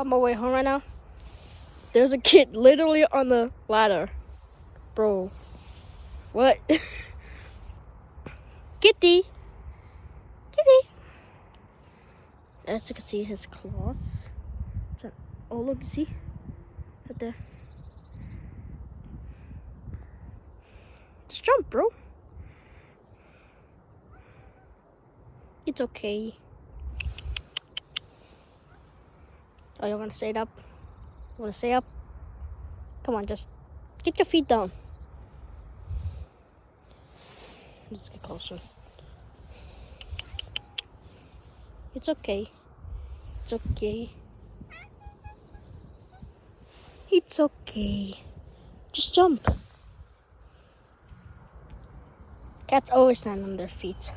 on my way home right now. There's a kid literally on the ladder. Bro. What? Kitty. Kitty. As you can see, his claws. Oh, look, see? Right there. Just jump, bro. It's okay. Oh, you want to stay up? You want to stay up? Come on, just get your feet down. Let's get closer. It's okay. It's okay. It's okay. Just jump. Cats always stand on their feet.